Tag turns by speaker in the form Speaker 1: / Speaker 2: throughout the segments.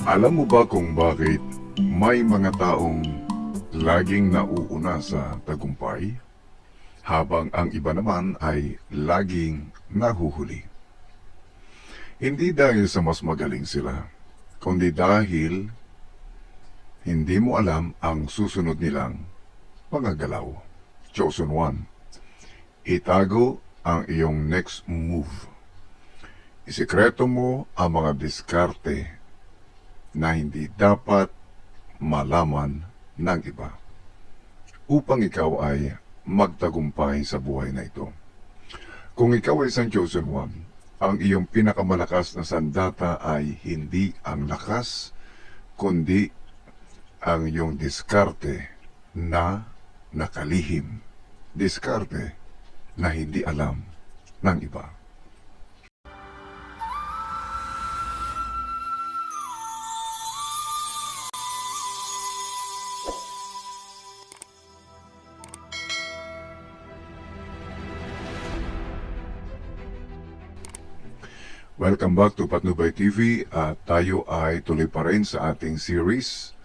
Speaker 1: Alam mo ba kung bakit may mga taong laging nauuna sa tagumpay, habang ang iba naman ay laging nahuhuli? Hindi dahil sa mas magaling sila, kundi dahil hindi mo alam ang susunod nilang mga galaw. Chosen one. Itago ang iyong next move. Isikreto mo ang mga diskarte na hindi dapat malaman ng iba upang ikaw ay magtagumpay sa buhay na ito. Kung ikaw ay isang chosen one, ang iyong pinakamalakas na sandata ay hindi ang lakas, kundi ang iyong diskarte na nakalihim. Diskarte na hindi alam ng iba. Welcome back to Patnubay TV at tayo ay tuloy pa rin sa ating series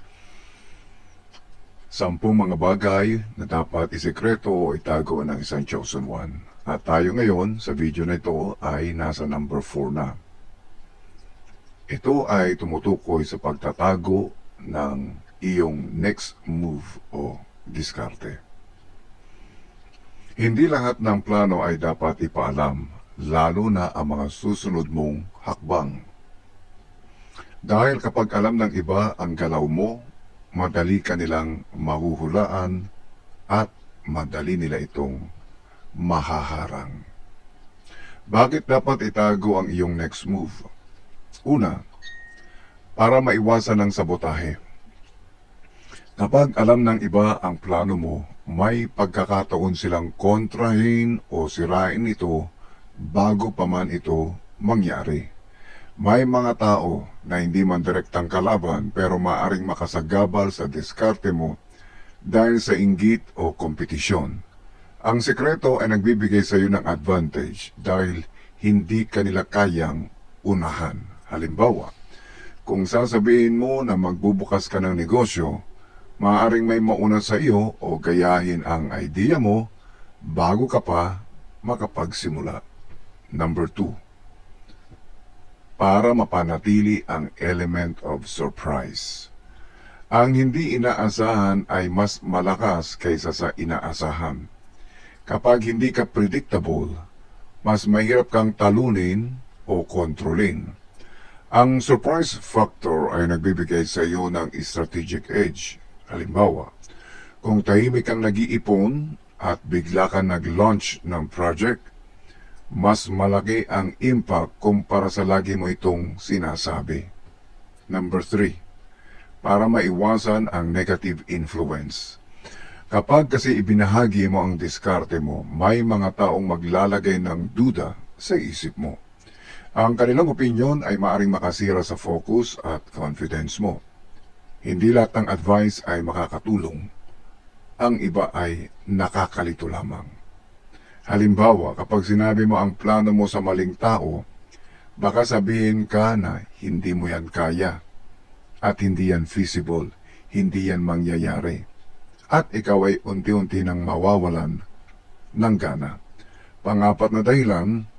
Speaker 1: 10 mga bagay na dapat isekreto o itago ng isang chosen one. At tayo ngayon sa video na ito ay nasa number 4 na. Ito ay tumutukoy sa pagtatago ng iyong next move o diskarte. Hindi lahat ng plano ay dapat ipaalam, lalo na ang mga susunod mong hakbang. Dahil kapag alam ng iba ang galaw mo, madali ka nilang mahuhulaan at madali nila itong mahaharang. Bakit dapat itago ang iyong next move? Una, para maiwasan ng sabotahe. Kapag alam ng iba ang plano mo, may pagkakataon silang kontrahin o sirain ito bago pa man ito mangyari. May mga tao na hindi man direktang kalaban pero maaring makasagabal sa diskarte mo dahil sa inggit o kompetisyon. Ang sekreto ay nagbibigay sa iyo ng advantage dahil hindi kanila kayang unahan. Halimbawa, kung sasabihin mo na magbubukas ka ng negosyo, maaring may mauna sa iyo o gayahin ang idea mo bago ka pa makapagsimula. Number 2, para mapanatili ang element of surprise. Ang hindi inaasahan ay mas malakas kaysa sa inaasahan. Kapag hindi ka predictable, mas mahirap kang talunin o kontrolin. Ang surprise factor ay nagbibigay sa iyo ng strategic edge. Halimbawa, kung tahimik kang nag-iipon at bigla kang nag-launch ng project, mas malaki ang impact kumpara sa lagi mo itong sinasabi. Number 3, para maiwasan ang negative influence. Kapag kasi ibinahagi mo ang diskarte mo, may mga taong maglalagay ng duda sa isip mo. Ang kanilang opinion ay maaring makasira sa focus at confidence mo. Hindi lahat ng advice ay makakatulong. Ang iba ay nakakalito lamang. Halimbawa, kapag sinabi mo ang plano mo sa maling tao, baka sabihin ka na hindi mo yan kaya at hindi yan feasible, hindi yan mangyayari. At ikaw ay unti-unti nang mawawalan ng gana. Pang-apat na dahilan,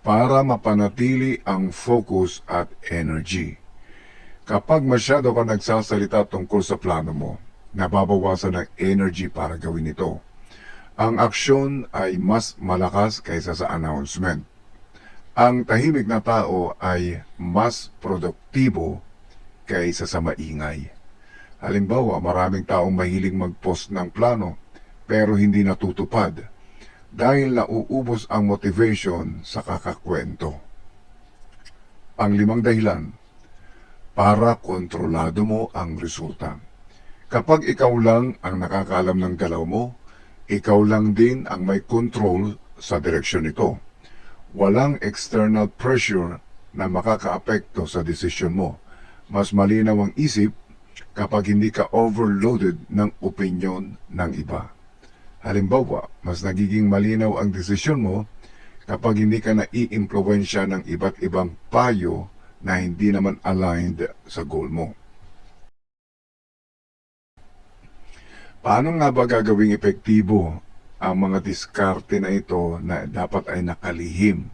Speaker 1: para mapanatili ang focus at energy. Kapag masyado ka nagsasalita tungkol sa plano mo, nababawasan ang energy para gawin ito. Ang aksyon ay mas malakas kaysa sa announcement. Ang tahimik na tao ay mas produktibo kaysa sa maingay. Halimbawa, maraming taong mahiling mag-post ng plano pero hindi natutupad dahil nauubos ang motivation sa kakakwento. Ang 5 dahilan, para kontrolado mo ang resulta. Kapag ikaw lang ang nakakaalam ng galaw mo, ikaw lang din ang may control sa direksyon nito. Walang external pressure na makakaapekto sa desisyon mo. Mas malinaw ang isip kapag hindi ka overloaded ng opinyon ng iba. Halimbawa, mas nagiging malinaw ang desisyon mo kapag hindi ka naiimpluwensya ng iba't ibang payo na hindi naman aligned sa goal mo. Paano nga ba gagawing epektibo ang mga diskarte na ito na dapat ay nakalihim?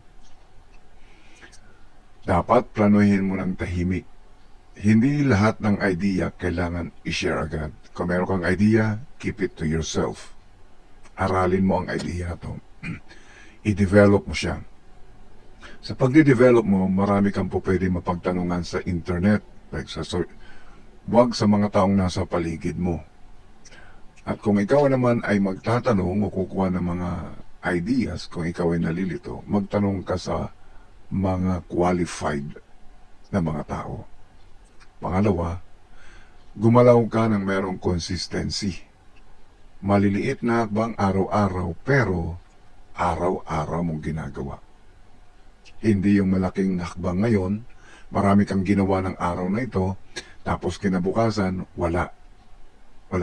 Speaker 1: Dapat planuhin mo ng tahimik. Hindi lahat ng idea kailangan i-share agad. Kung meron kang idea, keep it to yourself. Aralin mo ang idea na to. I-develop mo siya. Sa pagde-develop mo, marami kang po pwede mapagtanungan sa internet. Like wag sa mga taong nasa paligid mo. At kung ikaw naman ay magtatanong o kukuha ng mga ideas, kung ikaw ay nalilito, magtanong ka sa mga qualified na mga tao. Pangalawa, gumalaw ka ng merong consistency. Maliliit na hakbang araw-araw, pero araw-araw mong ginagawa. Hindi yung malaking hakbang ngayon, marami kang ginawa ng araw na ito, tapos kinabukasan, wala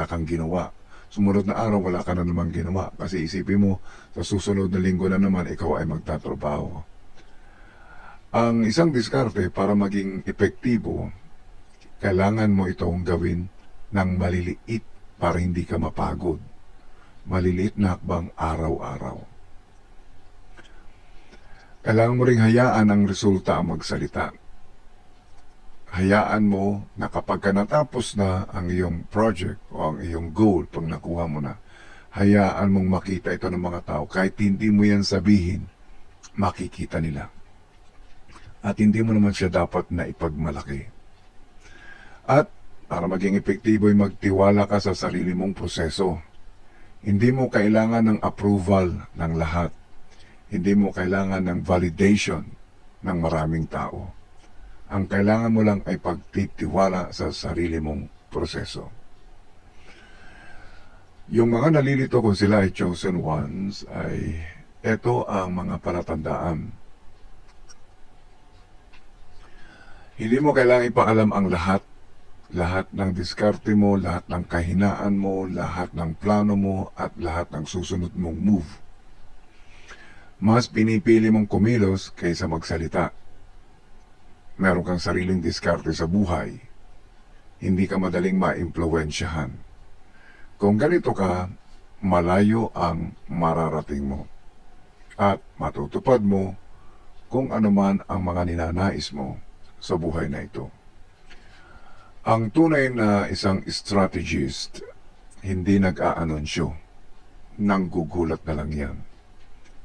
Speaker 1: kang ginawa. Sumunod na araw, wala ka na naman ginawa. Kasi isipin mo, sa susunod na linggo na naman, ikaw ay magtatrabaho. Ang isang diskarte para maging epektibo, kailangan mo itong gawin ng maliliit para hindi ka mapagod. Maliliit na hakbang araw-araw. Kailangan mo ring hayaan ang resulta ang magsalita. Hayaan mo na kapag ka natapos na ang iyong project o ang iyong goal, pag nakuha mo na, hayaan mong makita ito ng mga tao. Kahit hindi mo yan sabihin, makikita nila. At hindi mo naman siya dapat na ipagmalaki. At para maging epektibo ay magtiwala ka sa sarili mong proseso. Hindi mo kailangan ng approval ng lahat. Hindi mo kailangan ng validation ng maraming tao. Ang kailangan mo lang ay pagtitiwala sa sarili mong proseso. Yung mga nalilito kung sila ay chosen ones ay ito ang mga palatandaan. Hindi mo kailangan ipaalam ang lahat ng diskarte mo, lahat ng kahinaan mo, lahat ng plano mo, at lahat ng susunod mong move. Mas pinipili mong kumilos kaysa magsalita. Meron kang sariling diskarte sa buhay, hindi ka madaling maimpluwensyahan. Kung ganito ka, malayo ang mararating mo at matutupad mo kung anuman ang mga ninanais mo sa buhay na ito. Ang tunay na isang strategist, hindi nag-aanunsyo, nanggugulat na lang yan.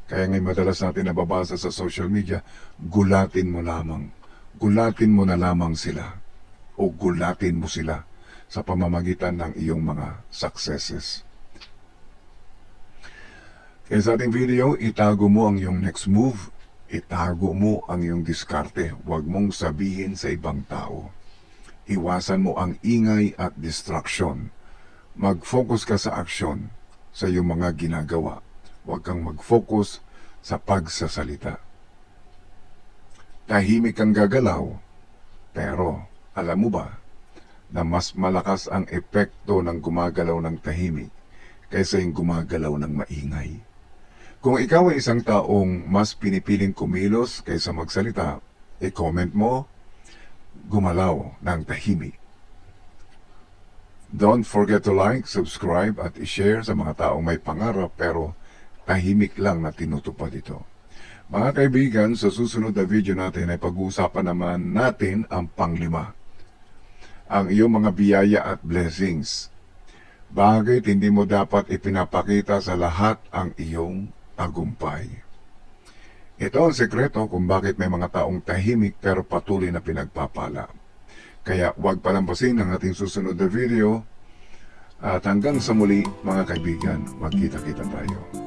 Speaker 1: Kaya ngayon madalas natin nababasa sa social media, gulatin mo na lamang sila o gulatin mo sila sa pamamagitan ng iyong mga successes. Kaya sa ating video, itago mo ang iyong next move, itago mo ang iyong diskarte, huwag mong sabihin sa ibang tao. Iwasan mo ang ingay at distraction. Mag-focus ka sa aksyon, sa iyong mga ginagawa. Huwag kang mag-focus sa pagsasalita. Tahimik kang gagalaw, pero alam mo ba na mas malakas ang epekto ng gumagalaw ng tahimik kaysa yung gumagalaw ng maingay? Kung ikaw ay isang taong mas pinipiling kumilos kaysa magsalita, i-comment mo, gumalaw ng tahimik. Don't forget to like, subscribe at i-share sa mga taong may pangarap pero tahimik lang na tinutupad ito. Mga kaibigan, sa susunod na video natin ay pag-uusapan naman natin ang panglima. Ang iyong mga biyaya at blessings. Bakit hindi mo dapat ipinapakita sa lahat ang iyong tagumpay? Ito ang sekreto kung bakit may mga taong tahimik pero patuloy na pinagpapala. Kaya huwag palampasin ang ating susunod na video. At hanggang sa muli mga kaibigan, magkita-kita tayo.